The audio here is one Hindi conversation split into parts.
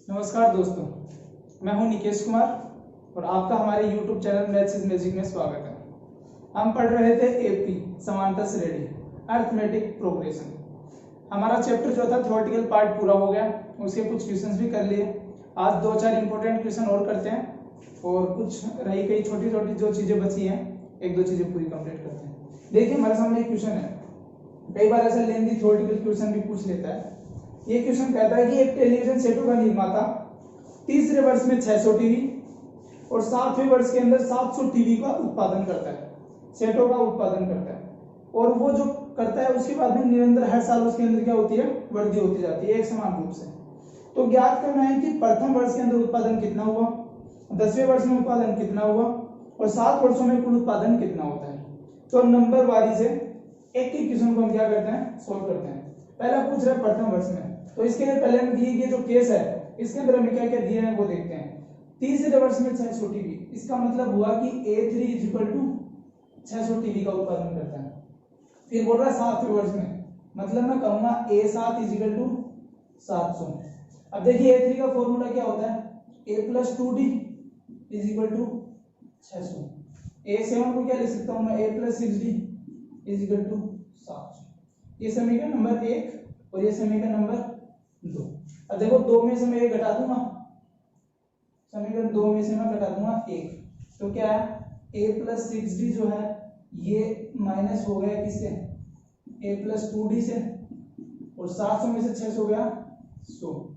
नमस्कार दोस्तों, मैं हूं निकेश कुमार और आपका हमारे YouTube channel maths is magic में स्वागत है। हम पढ़ रहे थे एपी समांतर श्रेणी अरिथमेटिक प्रोग्रेशन। हमारा चैप्टर जो था थ्योरेटिकल पार्ट पूरा हो गया, उसके कुछ क्वेश्चंस भी कर लिए। आज 2-4 इंपॉर्टेंट क्वेश्चन और करते हैं और कुछ रही गई छोटी छोटी जो चीजें बची हैं, 1-2 चीजें पूरी कंप्लीट करते हैं। देखिए हमारे सामने एक क्वेश्चन है, कई बार ऐसा लेंथी थ्योरेटिकल क्वेश्चन भी पूछ लेता है। ये क्वेश्चन कहता है कि एक टेलीविजन सेटों का निर्माता तीसरे वर्ष में 600 टीवी और 7वें वर्ष के अंदर 700 टीवी का उत्पादन करता है, सेटों का उत्पादन करता है। और वो जो करता है उसके बाद में निरंतर हर साल उसके अंदर क्या होती है, वृद्धि होती जाती है एक समान रूप से। तो ज्ञात करना है कि प्रथम वर्ष के अंदर उत्पादन कितना हुआ, 10वें वर्ष में उत्पादन कितना हुआ और 7 वर्षों में कुल उत्पादन कितना होता है। तो नंबर वारी से एक ही क्वेश्चन को हम क्या करते हैं, सोल्व करते हैं। पहला पूछ रहा है प्रथम वर्ष में, तो इसके लिए पहले हम दिए गए जो केस है इसके अंदर हमें क्या क्या दिए हैं वो देखते हैं। तीसरे वर्ष में 600 टीवी, इसका मतलब हुआ कि A3 = 600 टीवी का उत्पादन करता है। फिर बोल रहा है 7वें वर्ष में, मतलब मैं कहूंगा A7 = 700। अब देखिए A3 का फॉर्मूला क्या होता है, A+2D = 600। A7 को क्या लिख सकता हूं मैं, A+6D = 700। ये समीकरण नंबर 1 और ये समीकरण नंबर 2। अब देखो 2 में से मैं 1 घटा दूंगा, समीकरण 2 में से मैं घटा दूंगा 1, तो क्या है A+6D जो है ये माइनस हो गया किससे, A+2D से, और 700 में से 600 गया 100।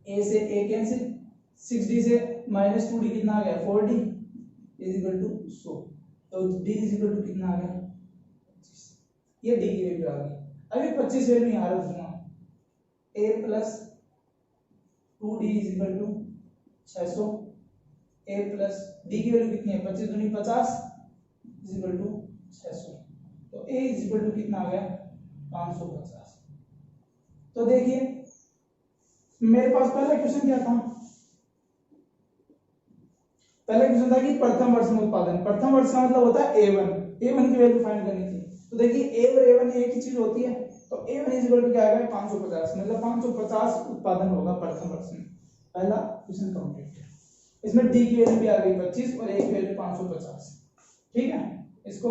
A से A कैंसिल, 6D से -2D कितना आ गया 4D = 100। तो D = कितना आ गया 25। ये D की वैल्यू आ गई। अभी 25 वैल्यू यहां रख दूंगा, A+2D = 600, A+D की वैल्यू कितनी है 25 दूनी 50 = 600। तो A = कितना आ गया 550। तो देखिए मेरे पास पहला क्वेश्चन क्या था, पहला क्वेश्चन था कि प्रथम वर्ष में उत्पादन, प्रथम वर्ष का मतलब होता है A1 की वैल्यू फाइंड करनी थी। तो देखिए A और A1 एक ही चीज होती है, तो A1 = क्या आएगा 550, मतलब 550 उत्पादन होगा प्रथम वर्ष में। पहला क्वेश्चन कंप्लीट। इसमें D की वैल्यू भी आ गई 25 और A की वैल्यू 550। ठीक है, इसको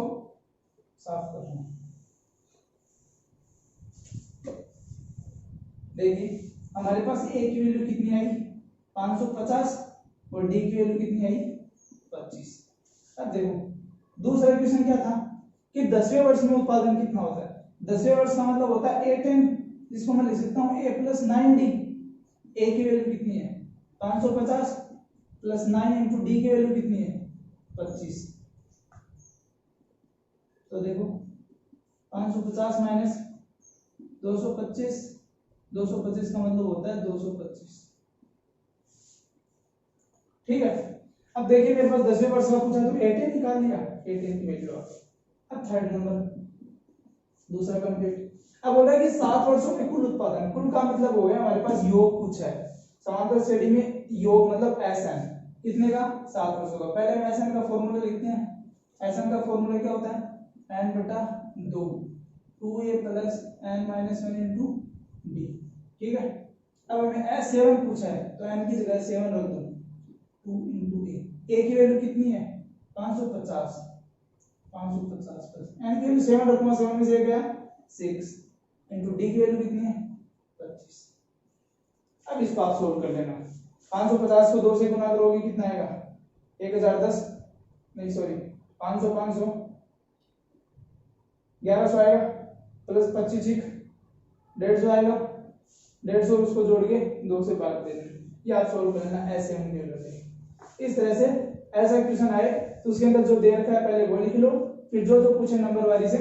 साफ कर दूं। देखिए हमारे पास A की वैल्यू कितनी आई 550 और D की वैल्यू कितनी आई 25। अब देखो दूसरा क्वेश्चन क्या था कि 10वें वर्ष में उत्पादन कितना होता है। 10वें वर्ष का मतलब होता है A10, जिसको मैं लिख सकता हूं A+9D। A की वैल्यू कितनी है 550 + 9 × D की वैल्यू कितनी है 25। तो देखो 550 - 225, 225 का मतलब होता है 225। ठीक है, अब देखिए मेरे पास 10वें वर्ष का पूछा तो A10 निकाल लिया, A10 की वैल्यू आ गई। अब थर्ड नंबर दूसरा कंप्लीट। अब बोला कि 7 वर्षों में कुल उत्पादन, कुल का मतलब हो गया हमारे पास योग पूछा है। समांतर श्रेणी में योग मतलब Sn कितने का 7 वर्षों का। पहले हम Sn का फॉर्मूला लिखते हैं। Sn का फॉर्मूला क्या होता है n/2 2a + n - 1 × d। ठीक है, अब हमें S7 पूछा है तो n की जगह 7 रख दो, 2 × a की वैल्यू कितनी है 550 + n की वैल्यू 7 रखूंगा, 7 में से एक गया 6 × d की वैल्यू कितनी है 25। अब इसको आप सोल्व कर लेना। 550 को 2 से गुना करोगे कितना आएगा 1010, नहीं सॉरी 500 500 1100 आएगा, प्लस 25 150 आएगा, 150 उसको जोड़ के 2 से भाग दे देना। ये आप सोल्व कर लेना, ऐसे हम ले। इस तरह से ऐसा क्वेश्चन आए तो उसके अंदर जो दे रखा है पहले वो लिख लो, फिर जो जो पूछे नंबर वाली से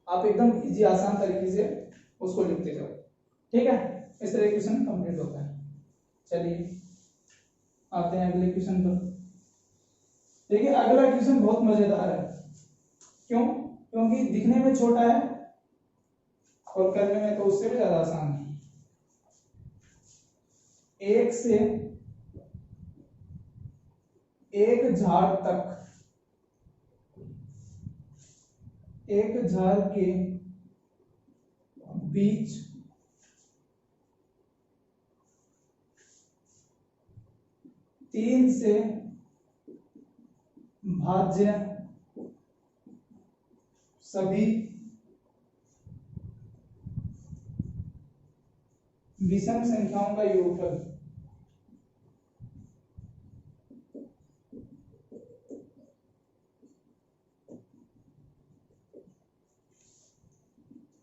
आप एकदम इजी आसान तरीके से उसको लिखते जाओ। ठीक है, इस तरह क्वेश्चन कंप्लीट होता है। चलिए आते हैं अगले क्वेश्चन पर। देखिए अगला क्वेश्चन बहुत मजेदार है। क्यों? क्योंकि दिखने में छोटा है और करने में तो उससे भी ज्यादा आसान है। एक से एक झाड़ तक, एक झाड़ के बीच 3 से भाज्य सभी विषम संख्याओं का योगफल।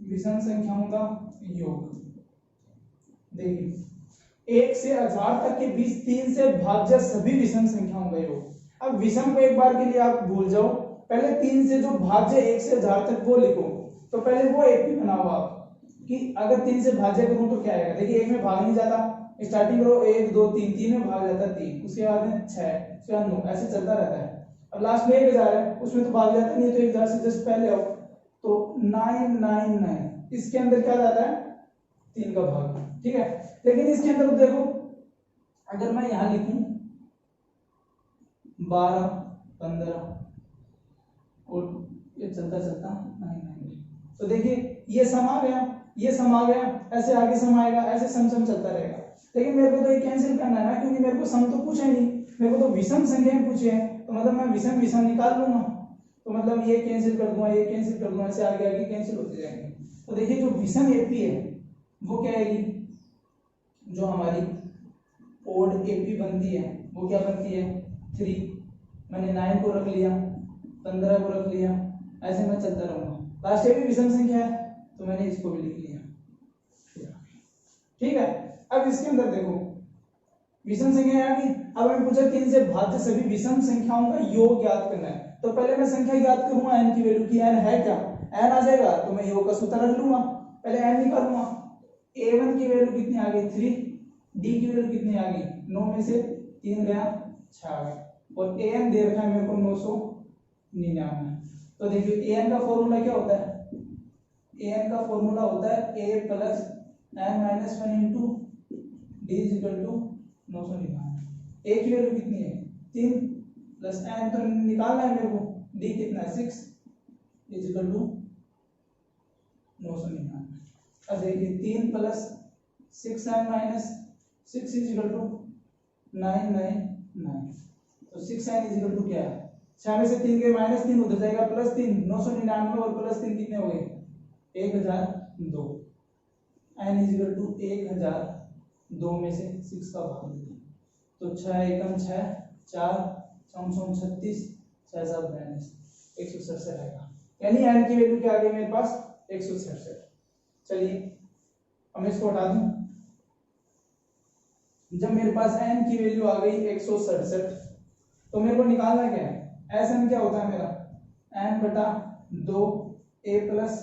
विषम संख्याओं का योग। देखिए 1 से 1000 तक के बीच 3 से भाज्य सभी विषम संख्याओं का योग। अब विषम को एक बार के लिए आप भूल जाओ, पहले 3 से जो भाज्य 1 से 1000 तक वो लिखो। तो पहले वो एपी बनाओ आप कि अगर 3 से भाज्य करूं तो क्या आएगा। देखिए 1 में भाग नहीं जाता, स्टार्टिंग करो 1 2 3, 3 में भाग जाता 3, उसके बाद में 6, उसके बाद 9, ऐसे चलता रहता है। अब लास्ट में 1000 है, उसमें तो भाग जाता नहीं है, तो 1000 से जस्ट पहले आओ तो 999, इसके अंदर क्या जाता है 3 का भाग, ठीक है। लेकिन इसके अंदर देखो अगर मैं यहां लिखूं 12 15 और ये चलता चलता 999, तो देखिए ये सम आ गया, ये सम आ गया, ऐसे आगे सम आएगा, ऐसे सम सम चलता रहेगा। लेकिन मेरे को तो ये कैंसिल करना है ना, क्योंकि मेरे को सम तो पूछा ही नहीं, मेरे को तो विषम संख्याएं पूछे हैं, तो मतलब मैं विषम विषम निकाल लूंगा, तो मतलब ये कैंसिल कर दूंगा, ये कैंसिल कर दूंगा, ऐसे आगे आगे कैंसिल होते जाएंगे। तो देखिए जो विषम एपी है वो क्या आएगी, जो हमारी ओड एपी बनती है वो क्या बनती है 3। मैंने 9 को रख लिया, 15 को रख लिया, ऐसे मैं चलता रहूंगा। लास्ट भी विषम संख्या है तो मैंने इसको भी लिख लिया, ठीक है। अब इसके अंदर देखो विषम संख्या आ गई। अब हमें पूछा 3 से भाज्य सभी विषम संख्याओं का योग ज्ञात करना है, तो पहले मैं संख्या ज्ञात करूंगा n की वैल्यू की, n है क्या, n आ जाएगा तो मैं योग का सूत्र रख लूंगा, पहले n निकालूंगा। a1 की वैल्यू कितनी आ गई 3, d की वैल्यू कितनी आ गई 9 में से 3 गया 6 आ गया, और an दे रखा है मेरे को 999। तो देखिए an का फॉर्मूला क्या होता है, an का फॉर्मूला होता है a plus n minus 1 into d is equal to 999। a की वैल्यू कितनी है 3 प्लस n तो निकालना है मेरे को, d कितना है 6 इज इक्वल टू 999। अब देखिए 3 plus 6n minus 6 is equal to 999। तो 6n इज इक्वल टू क्या है, 6 में से 3 के माइनस 3 उधर जाएगा प्लस 3, 999 और प्लस 3 कितने हो गए 1002। n इज इक्वल टू 1002 में से 6 का भाग देते हैं, तो 6 एकम 6, 4 6 36, 6 7 42, 167 आएगा, यानी n की वैल्यू क्या आ गई मेरे पास 167। चलिए अब मैं इसको हटा दूं। जब मेरे पास n की वैल्यू आ गई 167, तो मेरे को निकालना क्या है, Sn क्या होता है मेरा n बटा 2 a प्लस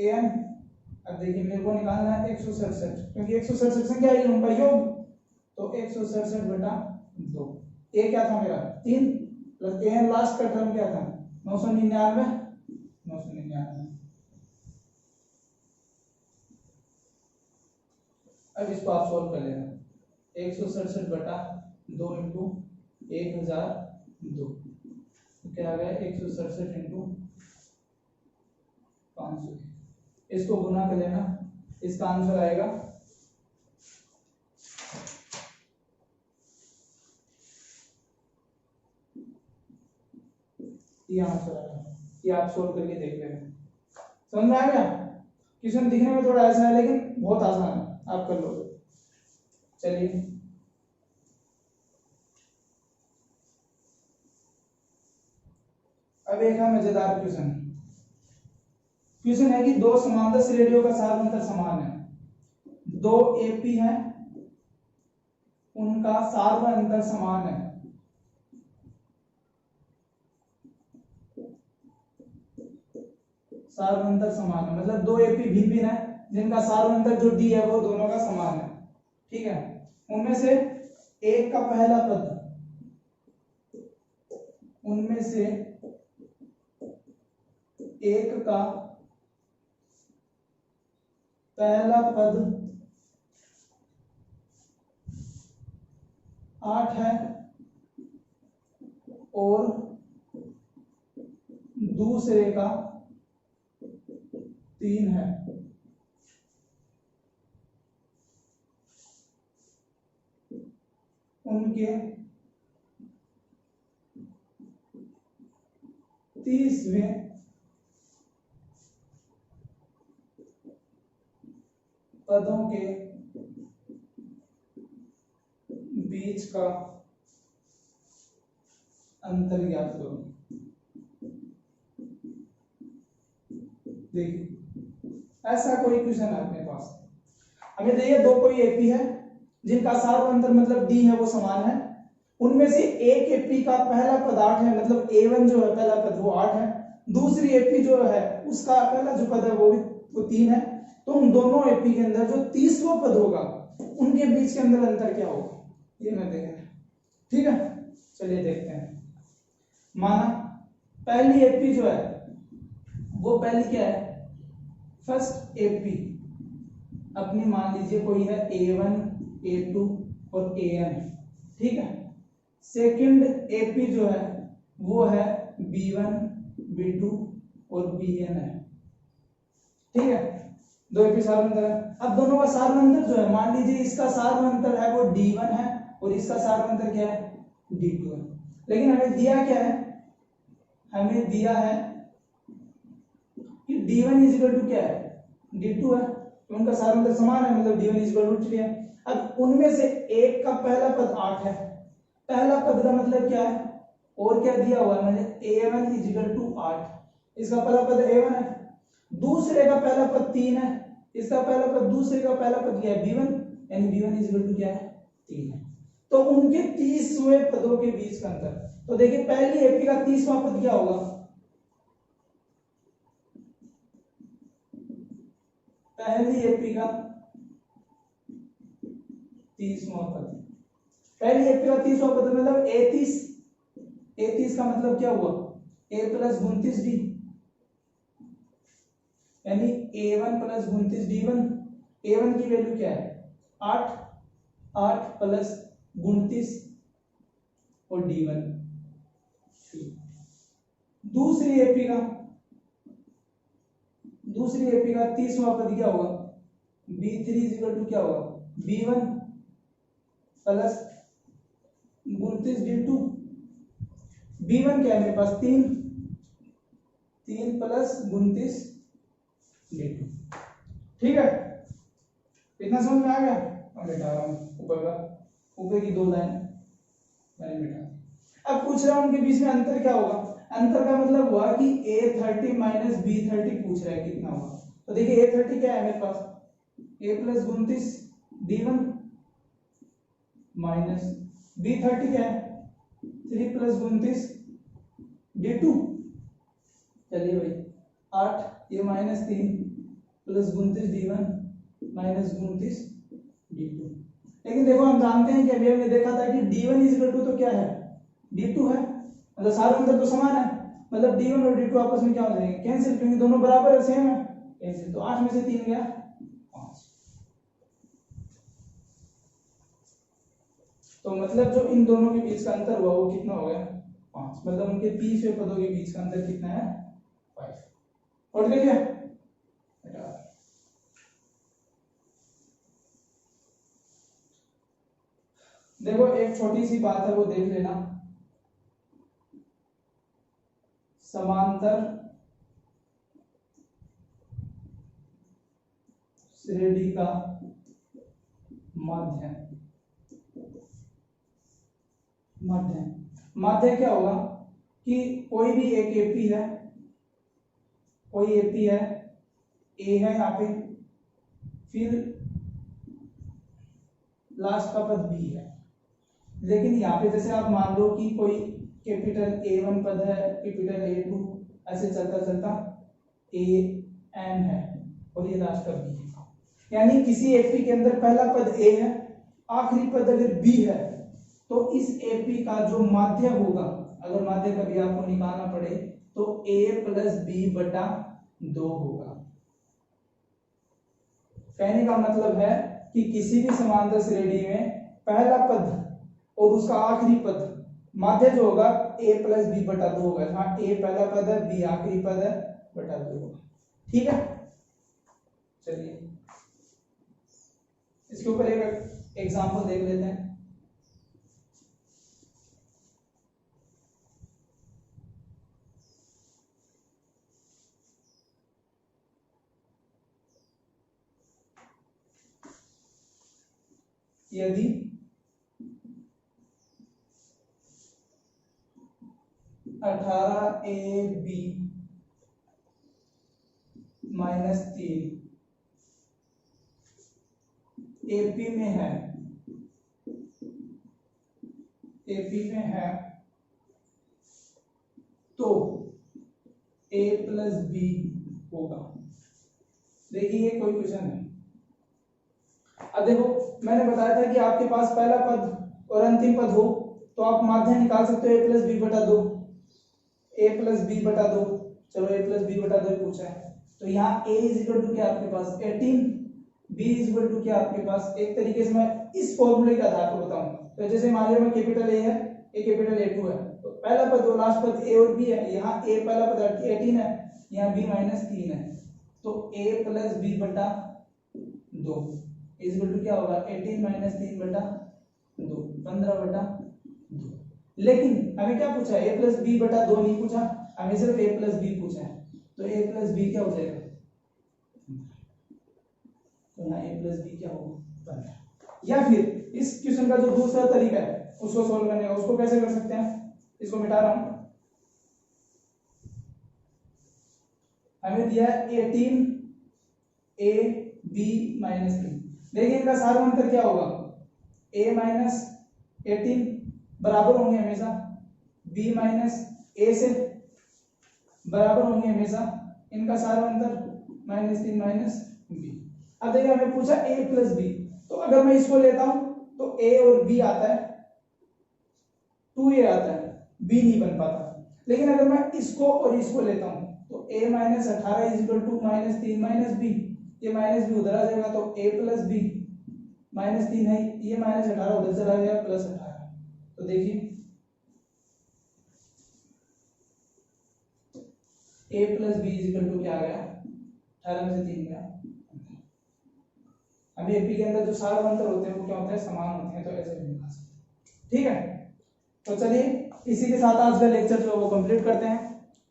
an। अब देखिए मेरे को निकालना है 167, क्योंकि 167 संख्या है उनका योग, तो 167 बटा 2, a क्या था मेरा 3 प्लस an लास्ट का टर्म क्या था 999। अब इसको आप सोल्व कर लेना, 167 बटा 2 इंटू 1002, तो क्या आ गया 167 इंटू 500, इसको गुना कर लेना, इसका आंसर आएगा ये आंसर आएगा। ये आप सोल्व करके देख लेना, समझ में आ गया। क्वेश्चन दिखने में थोड़ा ऐसा है लेकिन बहुत आसान है, आप कर लो। चलिए अब एक है मजेदार क्वेश्चन। क्वेश्चन है कि दो समांतर श्रेणियों का सार्वंतर समान है, दो एपी हैं उनका सार्वंतर समान है, सार्वंतर समान है मतलब दो एपी भिन्न भिन्न है जिनका सार्वंतर जो डी है वो दोनों का समान है, ठीक है। उनमें से एक का पहला पद, उनमें से एक का पहला पद 8 है और दूसरे का 3 है। उनके 30वें पदों के बीच का अंतर ज्ञात करो। देखिए ऐसा कोई क्वेश्चन है अपने पास, हमें देखिए दो कोई एपी है जिनका सार अंतर मतलब डी है वो समान है, उनमें से एक एपी का पहला पद 8 है, मतलब A1 जो है पहला पद वो 8 है, दूसरी एपी जो है उसका पहला जो पद है वो 3 है। तो उन दोनों एपी के अंदर जो 30वां पद होगा उनके बीच के अंदर अंतर क्या होगा ये मैं देखें। ठीक है, चलिए देखते हैं। माना पहली एपी जो है वो पहली क्या है, फर्स्ट एपी अपनी मान लीजिए कोई है A1 A2 और AN, ठीक है। सेकंड एपी जो है वो है B1 B2 और BN है, ठीक है। दो एपी सार अंतर है। अब दोनों का सार अंतर जो है, मान लीजिए इसका सार अंतर है वो D1 है और इसका सार अंतर क्या है D2 है, लेकिन हमें दिया क्या है, हमें दिया है कि D1 इक्वल टू क्या है D2 है, तो उनका सार अंतर समान है, मतलब D1 इक्वल टू 3 है। अब उनमें से एक का पहला पद 8 है, पहला पद का मतलब क्या है और क्या दिया हुआ है, मतलब A1 इक्वल टू 8, इसका पहला पद A1 है, दूसरे का पहला पद 3 है, इसका पहला पद दूसरे का पहला पद क्या है B1, यानी B1 इक्वल टू क्या है 3 है। तो उनके 30वें पदों के बीच का अंतर, तो देखिए पहली एपी का 30वां पद क्या होगा, पहली एपी का 30वां पद, पहली एपी का 30वां पद मतलब A30, A30 का मतलब क्या हुआ A प्लस 29D, यानी A1 प्लस 29D1, A1 की वैल्यू क्या है 8, 8 प्लस 29 और D1। दूसरी एपी का 30वां पद क्या होगा B3 इक्वल टू क्या होगा B1 प्लस 29D2, B1 क्या है मेरे पास 3 प्लस 29D2, ठीक है। इतना समझ में आ गया। अब मिटा रहा हूं ऊपर की 2 लाइन मैंने मिटा। अब पूछ रहा हूं उनके बीच में अंतर क्या होगा, अंतर का मतलब हुआ कि A30 माइनस B30 पूछ रहा है कितना होगा। तो देखिए A30 क्या है मेरे पास A plus 29 D1 minus B30 क्या है 3 प्लस 29 D2, चलिए भाई 8 ये minus 3 plus 29 D1 minus 29 D2। लेकिन देखो हम जानते हैं कि अभी हमने देखा था कि D1 इक्वल टू तो क्या है D2 है, मतलब सारे अंतर तो समान है, मतलब D1 और D2 आपस में क्या हो जाएंगे कैंसिल, क्योंकि दोनों बराबर है सेम है कैंसिल, तो 8 में से 3 गया 5। तो मतलब जो इन दोनों के बीच का अंतर हुआ वो कितना हो गया 5, मतलब उनके 30वें पदों के बीच का अंतर कितना है 5। और देखिए देखो एक छोटी सी बात है वो देख लेना, समांतर श्रेणी का माध्य, माध्य क्या होगा कि कोई भी एक एपी है, कोई एपी है ए है यहाँ पे, फिर लास्ट का पद बी है, लेकिन यहाँ पे जैसे आप मान लो कि कोई कैपिटल A1 पद है, कैपिटल A2, ऐसे चलता चलता AN है और ये लास्ट का B है, यानी किसी एपी के अंदर पहला पद A है, आखिरी पद अगर B है, तो इस एपी का जो माध्य होगा, अगर माध्य कभी आपको निकालना पड़े तो A प्लस B बटा 2 होगा। कहने का मतलब है कि किसी भी समांतर श्रेणी में पहला पद और उसका आखिरी पद माध्य जो होगा A प्लस B बटा 2 होगा, जहां A पहला पद है B आखिरी पद है बटा 2 होगा, ठीक है। चलिए इसके ऊपर एक एग्जांपल देख लेते हैं। यदि (18ab - 3) एपी में है, तो a प्लस बी होगा। देखिए ये कोई क्वेश्चन है। अब देखो मैंने बताया था कि आपके पास पहला पद और अंतिम पद हो तो आप माध्य निकाल सकते हो a प्लस बी बटा 2, a प्लस बी बटा 2। चलो a प्लस बी बटा 2 पूछा है, तो यहाँ a इज इक्वल टू क्या आपके पास 18, b इज इक्वल टू क्या आपके पास, एक तरीके से मैं इस फॉर्मूले के आधार पर बताऊं तो जैसे मान लो मैं कैपिटल A है, a कैपिटल A2 है, तो पहला पद और लास्ट पद a और b है। यहाँ a पहला पद 18 है, यहाँ b माइनस 3 है, तो a प्लस बी बटा 2 इज इक्वल टू क्या होगा 18 माइनस 3 बटा 2, 15 बटा 2। लेकिन हमें क्या पूछा है, a प्लस बी बटा 2 नहीं पूछा, हमें सिर्फ a प्लस बी पूछा है, तो a प्लस बी क्या हो जाएगा, तो यहाँ a प्लस बी क्या होगा 15। या फिर इस क्वेश्चन का जो दूसरा तरीका है उसको सॉल्व करने का, उसको कैसे कर सकते हैं, इसको मिटा रहा हूं। हमें दिया है 18 a b माइनस 3। देखिए इनका सार्वंतर क्या होगा, a माइनस 18 बराबर होंगे हमेशा b माइनस a से बराबर होंगे हमेशा, इनका सार्वंतर -3 माइनस b। अब देखिए हमें पूछा a प्लस बी, तो अगर मैं इसको लेता हूं तो a और b आता है, 2a आता है, b नहीं बन पाता। लेकिन अगर मैं इसको और इसको लेता हूं तो a minus 18 is equal to -3 minus b, ये माइनस b उधर आ जाएगा, तो a प्लस बी -3 है, ये -18 उधर चला गया +18। तो देखिए a plus b is equal to क्या आ गया, 18 में से 3 गया। अभी एपी के अंदर जो सार्वंतर होते हैं वो क्या होते हैं, समान होते हैं, तो ऐसे भी निकाल सकते हैं। ठीक है, तो चलिए इसी के साथ आज का लेक्चर जो है वो कंप्लीट करते हैं।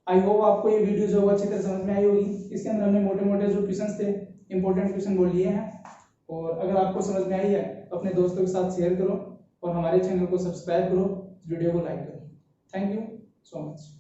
आई होप आपको ये वीडियो जो है अच्छी तरह समझ में आई होगी। इसके अंदर हमने मोटे मोटे जो क्वेश्चंस थे, इंपॉर्टेंट क्वेश्चन वो लिए हैं, और अगर आपको समझ में आई है तो अपने दोस्तों के साथ शेयर करो और हमारे चैनल को सब्सक्राइब करो, वीडियो को लाइक करो। Thank you so much.